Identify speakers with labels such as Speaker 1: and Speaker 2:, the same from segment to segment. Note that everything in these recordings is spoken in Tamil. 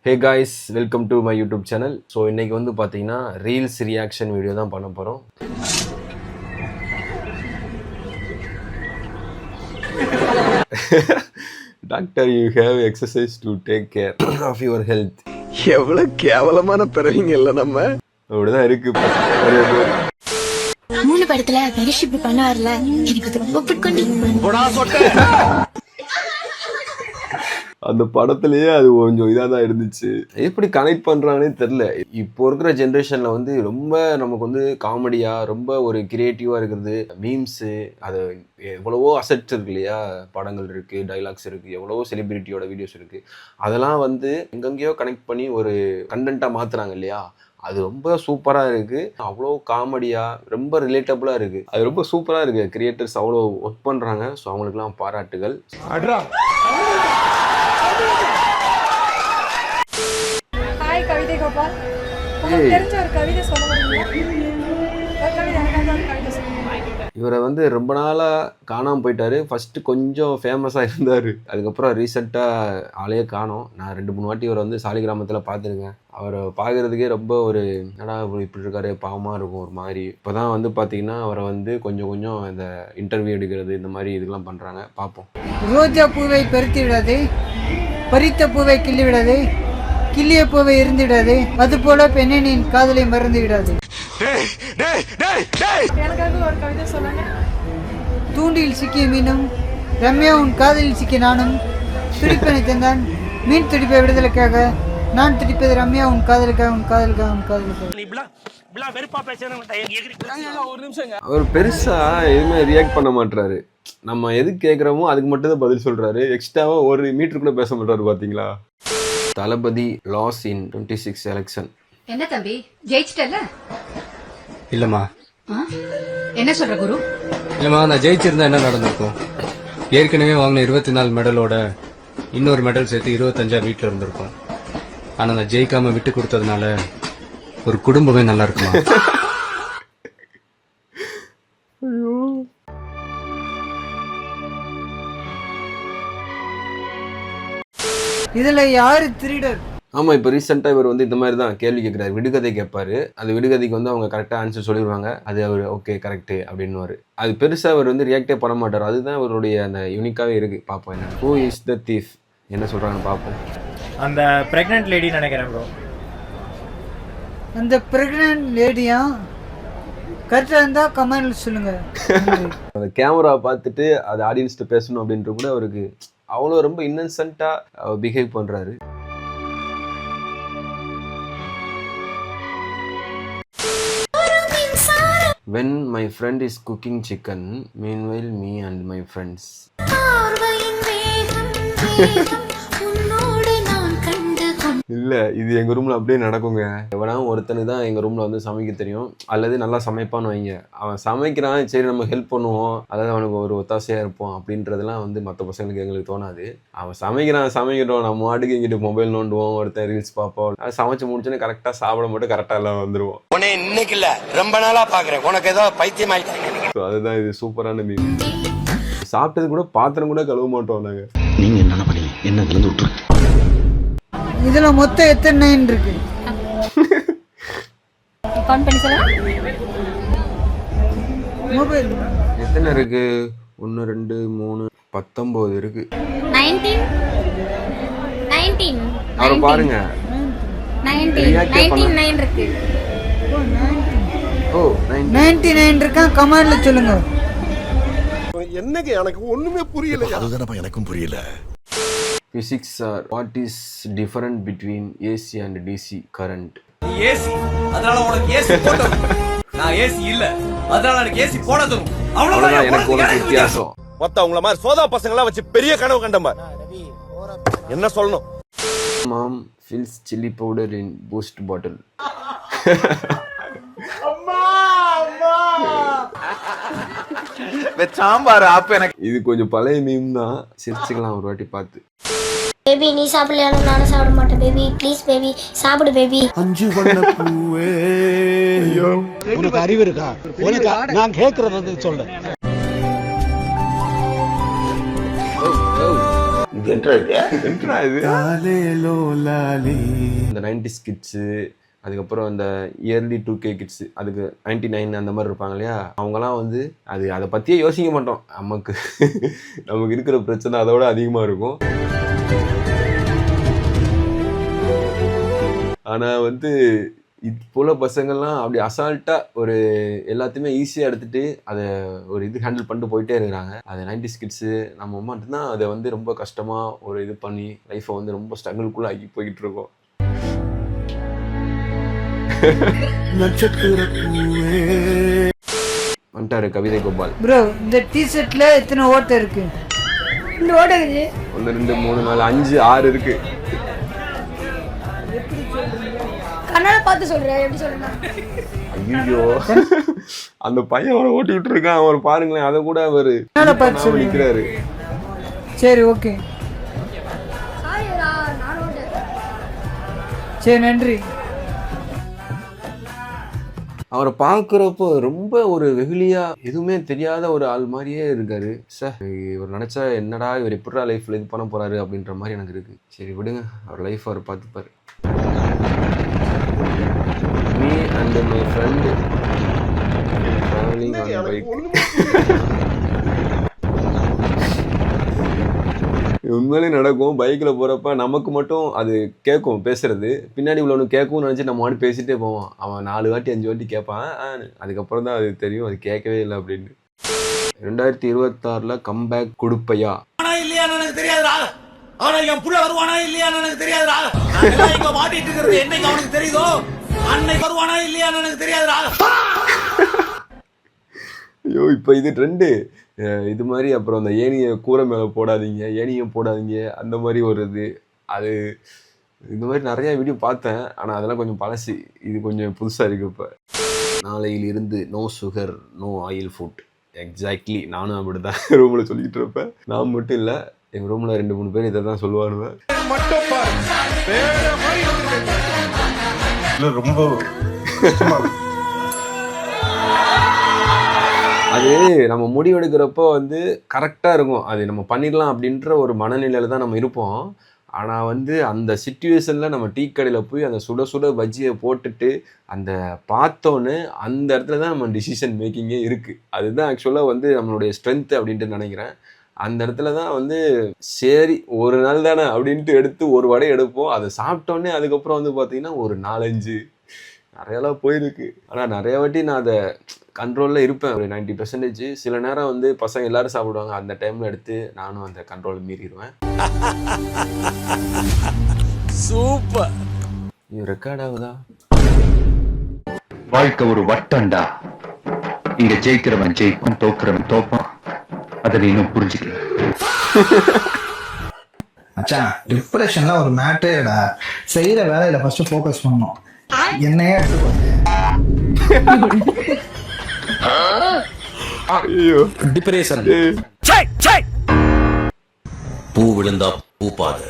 Speaker 1: Hey guys, welcome to my YouTube channel. So இன்றைக்கி வந்து பார்த்தீங்கன்னா ரீல்ஸ் ரியாக்ஷன் வீடியோ தான் பண்ண போகிறோம். Doctor, you have exercise to take care of your health.
Speaker 2: எவ்வளவு கேவலமான பிறவிங்க இல்லை நம்ம.
Speaker 1: அப்படிதான் இருக்கு.
Speaker 3: மூணு படத்துல பெரிஷிப் பண்ணுவார்ல, எனக்கு ரொம்ப பிடிக்கும்.
Speaker 1: அந்த படத்துலயே அது கொஞ்சம் இதாக தான் இருந்துச்சு. எப்படி கனெக்ட் பண்ணுறாங்கன்னே தெரில. இப்போ இருக்கிற ஜென்ரேஷனில் வந்து ரொம்ப நமக்கு வந்து காமெடியாக, ரொம்ப ஒரு கிரியேட்டிவாக இருக்கிறது, மீம்ஸு, அது எவ்வளவோ அசெட்ஸ் இருக்கு இல்லையா, படங்கள் இருக்குது, டைலாக்ஸ் இருக்குது, எவ்வளவோ செலிபிரிட்டியோட வீடியோஸ் இருக்குது. அதெல்லாம் வந்து எங்கெங்கேயோ கனெக்ட் பண்ணி ஒரு கண்டென்ட்டாக மாற்றுறாங்க இல்லையா, அது ரொம்ப சூப்பராக இருக்குது. அவ்வளோ காமெடியாக, ரொம்ப ரிலேட்டபுளாக இருக்குது. அது ரொம்ப சூப்பராக இருக்குது. கிரியேட்டர்ஸ் அவ்வளோ ஒர்க் பண்ணுறாங்க. ஸோ அவங்களுக்குலாம் பாராட்டுகள்.
Speaker 4: ஹாய் கவிதை கோபால், உங்களுக்கு தெரிஞ்ச ஒரு கவிதை சொல்ல முடியுமா? ஒரு கவிதை, எனக்காக ஒரு கவிதை சொல்லுங்க.
Speaker 1: இவரை வந்து ரொம்ப நாளாக காணாமல் போயிட்டாரு. ஃபஸ்ட்டு கொஞ்சம் ஃபேமஸாக இருந்தார், அதுக்கப்புறம் ரீசெண்டாக ஆளையே காணோம். நான் 2-3 வாட்டி இவரை வந்து சாலிகிராமத்தில் பார்த்துருக்கேன். அவரை பார்க்குறதுக்கே ரொம்ப ஒரு என்னடா இப்படி இருக்காரு, பாவமாக இருக்கும் ஒரு மாதிரி. இப்போ தான் வந்து பார்த்தீங்கன்னா அவரை வந்து கொஞ்சம் இந்த இன்டர்வியூ எடுக்கிறது, இந்த மாதிரி இதெல்லாம் பண்ணுறாங்க. பார்ப்போம்.
Speaker 5: ரோஜா பூவை பறித்து விடாது, பறித்த பூவை கிள்ளி விடாது, கிள்ளிய பூவை இருந்துவிடாது, அது போல பெண்ணின் காதலை மறந்து விடாது.
Speaker 4: எனக்காக ஒரு கவிதை சொல்லுங்க.
Speaker 5: தூண்டில் சிக்கிய மீனும், ரம்யா உன் காதலில் சிக்கிய நானும், துடிப்பனை தந்தான் மீன் துடிப்பை விடுதலுக்காக, நான் துடிப்பது ரம்யா உன் காதலுக்காக, உன் காதலுக்காக, உன் காதலுக்காக.
Speaker 1: அவர் பெருசாக எதுவுமே ரியாக்ட் பண்ண மாட்டுறாரு. நம்ம எதுக்கு கேட்குறோமோ அதுக்கு மட்டும் தான் பதில் சொல்கிறாரு. எக்ஸ்ட்ராவாக ஒரு மீட்டர் கூட பேச மாட்டாரு. பார்த்தீங்களா? தளபதி லாஸ் இன் 26 எலெக்ஷன்.
Speaker 6: என்ன தம்பி, ஜெயிச்சிட்டல?
Speaker 7: இல்லம்மா.
Speaker 6: என்ன சொல்ற குரு?
Speaker 7: இல்லம்மா, நான் ஜெயிச்சிருந்தா என்ன நடந்திருக்கும்? ஏற்கனவே வாங்கின 24 மெடலோட இன்னொரு மெடல் சேர்த்து 25 வீட்டில் இருந்திருக்கும். ஆனா நான் ஜெயிக்காம விட்டு கொடுத்ததுனால ஒரு குடும்பமே நல்லா இருக்குமா?
Speaker 5: இதுல யாரு திருடர்?
Speaker 1: ஆமாம், இப்போ ரீசெண்டாக இவர் வந்து இந்த மாதிரி தான் கேள்வி கேட்குறாரு. விடுகதை கேட்பாரு. அது விடுகதைக்கு வந்து அவங்க கரெக்டாக ஆன்சர் சொல்லிடுவாங்க. அது அவர் ஓகே கரெக்டு அப்படின்னுவார். அது பெருசாக அவர் வந்து ரியாக்டே பண்ண மாட்டார். அதுதான் அவருடைய அந்த யூனிக்காகவே இருக்குது. பார்ப்போம் என்ன. ஹூ இஸ் த தீஃப், என்ன சொல்கிறாங்கன்னு பார்ப்போம்.
Speaker 8: அந்த பிரெக்னன்ட் லேடி நினைக்கிறேன் ப்ரோ.
Speaker 5: அந்த பிரெக்னன்ட் லேடியா? கரெக்டாக இருந்தா கமெண்ட்ல சொல்லுங்க.
Speaker 1: அந்த கேமரா பார்த்துட்டு அது ஆடியன்ஸ்ட்டு பேசணும் அப்படின்ட்டு கூட அவருக்கு அவ்வளோ ரொம்ப இன்னசென்ட்டாக பிஹேவ் பண்ணுறாரு. When my friend is cooking chicken, meanwhile me and my friends. இல்லை, இது எங்கள் ரூமில் அப்படியே நடக்குங்க. எவனா ஒருத்தனுக்கு தான் எங்கள் ரூமில் வந்து சமைக்க தெரியும், அல்லது நல்லா சமைப்பான்னு வைங்க. அவன் சமைக்கிறான், சரி நம்ம ஹெல்ப் பண்ணுவோம், அதாவது அவனுக்கு ஒரு ஒத்தாசையாக இருப்போம் அப்படின்றதெல்லாம் வந்து மற்ற பசங்களுக்கு எங்களுக்கு தோணாது. அவன் சமைக்கிறோம், நம்ம வாட்டுக்கு இங்கிட்டு மொபைல் நோண்டுவோம், ஒருத்தன் ரீல்ஸ் பார்ப்போம். அது சமைச்சு முடிச்சோன்னே கரெக்டாக சாப்பிட மட்டும் கரெக்டாக எல்லாம் வந்துடுவோம்.
Speaker 2: உன்னை இன்னைக்கு இல்ல ரொம்ப நாளா பாக்குறேன், உனக்கு ஏதோ பைத்தியம் ஆயிட்டாங்க.
Speaker 1: ஸோ அதுதான் இது சூப்பரான மீன். சாப்பிட்டது கூட பாத்திரம் கூட கழுவ மாட்டோம் நாங்கள்.
Speaker 2: நீங்க என்ன பண்ணீங்க? என்ன கலந்து விட்டுரு.
Speaker 5: இதுல மொத்தம் எத்தனை நைன் இருக்கு?
Speaker 3: கவுண்ட் பண்ணி சொல்லுங்க.
Speaker 5: மொபைல்
Speaker 1: எத்தனை இருக்கு? 1 2 3 19 இருக்கு.
Speaker 3: 19
Speaker 1: அவரை பாருங்க.
Speaker 3: 99 இருக்கு.
Speaker 1: ஓ
Speaker 5: 99 இருக்கா? கமெண்ட்ல சொல்லுங்க.
Speaker 2: என்னங்க எனக்கு ஒண்ணுமே புரியல. அதுதானப்பா எனக்கும் புரியல.
Speaker 1: Physics sir, what is different between AC and DC current?
Speaker 9: AC, அதனால உனக்கு ஏசி போட்டது. நான் ஏசி இல்ல, அதனால எனக்கு ஏசி போடது.
Speaker 1: அவ்வளவுதான் எனக்கு ஒரு வித்தியாசம்.
Speaker 2: மொத்தவங்கள மாதிரி சோதா பசங்களா வச்சு பெரிய கனவு கண்டம்ப. என்ன சொல்லணும்?
Speaker 1: Mom fills chili powder in Boost bottle.
Speaker 2: Sambar ஆப் எனக்கு.
Speaker 1: இது கொஞ்சம் பழைய மீம் தான், சிரிச்சுக்கலாம் ஒரு வாட்டி பார்த்து.
Speaker 3: பேபி நீ சாப்பிடலையாலும் நானும் சாப்பிட மாட்டேன். பேபி ப்ளீஸ் பேபி சாப்பிடு பேபி.
Speaker 2: 5 வண்ண பூவே.
Speaker 10: உனக்கு அறிவு இருக்கா? உனக்கு நான் கேட்கறது சொல்றேன்.
Speaker 1: என்னடா இது? இந்த 90s கிட்ஸு, அதுக்கப்புறம் இந்த இயர்லி 2K கிட்ஸு, அதுக்கு 99 அந்த மாதிரி இருப்பாங்க இல்லையா, அவங்கலாம் வந்து அதை பற்றியே யோசிக்க மாட்டோம். நமக்கு இருக்கிற பிரச்சனை அதோட அதிகமாக இருக்கும். ஆனால் வந்து இப்போ உள்ள பசங்கள்லாம் அப்படி அசால்ட்டாக ஒரு எல்லாத்தையுமே ஈஸியாக எடுத்துகிட்டு அதை ஒரு இது ஹேண்டில் பண்ணிட்டு போயிட்டே இருக்கிறாங்க. அது 90s கிட்ஸு நம்ம மட்டும்தான் அதை வந்து ரொம்ப கஷ்டமாக ஒரு இது பண்ணி லைஃப்பை வந்து ரொம்ப ஸ்ட்ரகிள்குள்ளே ஆக்கி போய்கிட்டு இருக்கோம். வந்துட்டாரு கவிதை கோபால்.
Speaker 5: ப்ரோ இந்த டிஷர்ட்ல எத்தனை ஓட்டை இருக்கு?
Speaker 4: இந்த ஓடுது
Speaker 1: 1 2 3 4 5 6 இருக்கு.
Speaker 4: கண்ணால பார்த்து சொல்றேன், எப்படி சொல்றேன்?
Speaker 1: ஐயோ, அந்த பையன் அவரை ஓட்டிக்கிட்டு இருக்கான். அவர் பாருங்களேன், அதை கூட அவரு
Speaker 5: கண்ணால பார்த்து
Speaker 1: நிற்கிறாரு.
Speaker 5: சரி ஓகே, சரி நன்றி.
Speaker 1: அவரை பார்க்குறப்போ ரொம்ப ஒரு வெகுளியா எதுவுமே தெரியாத ஒரு ஆள் மாதிரியே இருக்காரு. சார் இவர் நினைச்சா என்னடா இவர் எப்படா லைஃப்ல இது பண்ண போறாரு அப்படின்ற மாதிரி எனக்கு இருக்கு. சரி விடுங்க, அவர் லைஃப் அவர் பார்த்துப்பாரு. Me and my friend traveling on bike. உண்மையிலே நடக்கும். பைக்கில் போகிறப்ப நமக்கு மட்டும் அது கேட்கும் பேசுறது, பின்னாடி உள்ளவனு கேட்கும்னு நினச்சி நம்ம மாட்டு பேசிகிட்டே போவோம். அவன் 4 வாட்டி 5 வாட்டி கேட்பான். அதுக்கப்புறம் தான் அது தெரியும் அது கேட்கவே இல்லை அப்படின்னு. 2026 கம்பேக் கொடுப்பையா?
Speaker 9: இல்லையான்னு எனக்கு தெரியாதுடா. ஆனா என் புள்ள வருவானா இல்லையான்னு எனக்கு தெரியாதுடா. இங்க மாட்டிட்டு இருக்கிறது என்னைக்கு அவனுக்கு தெரியுதோ அன்னைக்கு வருவானா இல்லையான்னு எனக்கு தெரியாதுடா.
Speaker 1: ஐயோ, இப்போ இது ட்ரெண்டு இது மாதிரி. அப்புறம் அந்த ஏணியை கூரை மேலே போடாதீங்க, ஏணியும் போடாதீங்க, அந்த மாதிரி ஒரு இது. அது இந்த மாதிரி நிறைய வீடியோ பார்த்தேன். ஆனால் அதெல்லாம் கொஞ்சம் பழசு. இது கொஞ்சம் புதுசாக இருக்குது. இப்போ நாளையிலிருந்து no sugar no oil food. Exactly நானும் அப்படி தான் ரூமில் சொல்லிக்கிட்டு இருப்பேன். நான் மட்டும் இல்லை, எங்கள் ரூமில் 2 3 பேர் இதை தான் சொல்லுவானுவேன்.
Speaker 2: ரொம்ப
Speaker 1: அது நம்ம முடிவெடுக்கிறப்போ வந்து கரெக்டாக இருக்கும். அது நம்ம பண்ணிடலாம் அப்படின்ற ஒரு மனநிலையில் தான் நம்ம இருப்போம். ஆனால் வந்து அந்த சிச்சுவேஷனில் நம்ம டீ கடையில் போய் அந்த சுட சுட பஜ்ஜியை போட்டுட்டு அந்த பார்த்தோன்னு அந்த இடத்துல தான் நம்ம டிசிஷன் மேக்கிங்கே இருக்குது. அதுதான் ஆக்சுவலாக வந்து நம்மளுடைய ஸ்ட்ரென்த்து அப்படின்ட்டு நினைக்கிறேன். அந்த இடத்துல தான் வந்து சரி ஒரு நாள் தானே அப்படின்ட்டு எடுத்து ஒரு வடை எடுப்போம். அதை சாப்பிட்டோன்னே அதுக்கப்புறம் வந்து பார்த்திங்கன்னா ஒரு 4 5 நிறையாலாம் போயிருக்கு. ஆனால் நிறைய வாட்டி நான் அதை கண்ட்ரோலில் இருப்பேன் ஒரு 90%. சில நேரம் வந்து பசங்க எல்லாரும் சாப்பிடுவாங்க, அந்த டைமில் எடுத்து நானும் அந்த கண்ட்ரோலை மீறிடுவேன்.
Speaker 2: சூப்பர்.
Speaker 1: இது ரெக்கார்ட் ஆகுதா?
Speaker 10: வாழ்க்கை ஒரு வட்டம்டா. இங்க ஜெயிக்கிறவன் ஜெயிப்பான், தோக்குறவன் தோப்பான். அதை நீ இன்னும் புரிஞ்சுக்கல.
Speaker 11: மச்சான், டிப்ரெஷன்லாம் ஒரு மேட்டரேடா. செய்யற வேலையில ஃபர்ஸ்ட் ஃபோக்கஸ் பண்ணணும். என்னையே
Speaker 2: டிப்ரெஷன்.
Speaker 9: பூ விழுந்தா பூப்பாத,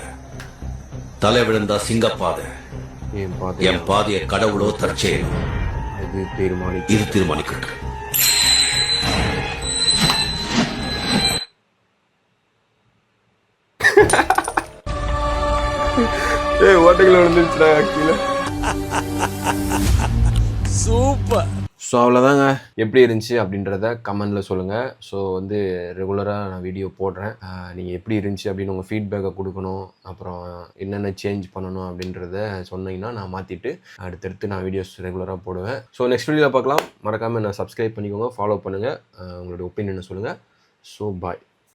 Speaker 9: தலை விழுந்தா சிங்கப்பாத. என் பாதைய கடவுளோ தற்செயலோ இது தீர்மானிக்கட்டும்.
Speaker 1: ஓட்டைகள் விழுந்துருச்சுடா கீழே.
Speaker 2: சூப்பர்.
Speaker 1: ஸோ அவ்வளோதாங்க. எப்படி இருந்துச்சு அப்படின்றத கமெண்டில் சொல்லுங்கள். ஸோ வந்து ரெகுலராக நான் வீடியோ போடுறேன். நீங்கள் எப்படி இருந்துச்சு அப்படின்னு உங்கள் ஃபீட்பேக்கை கொடுக்கணும். அப்புறம் என்னென்ன சேஞ்ச் பண்ணணும் அப்படின்றத சொன்னீங்கன்னா நான் மாற்றிட்டு அடுத்தடுத்து நான் வீடியோஸ் ரெகுலராக போடுவேன். ஸோ நெக்ஸ்ட் வீடியோவில் பார்க்கலாம். மறக்காமல் நான் சப்ஸ்கிரைப் பண்ணிக்கோங்க, ஃபாலோ பண்ணுங்கள், உங்களோட ஒப்பீனியனை சொல்லுங்கள். So bye.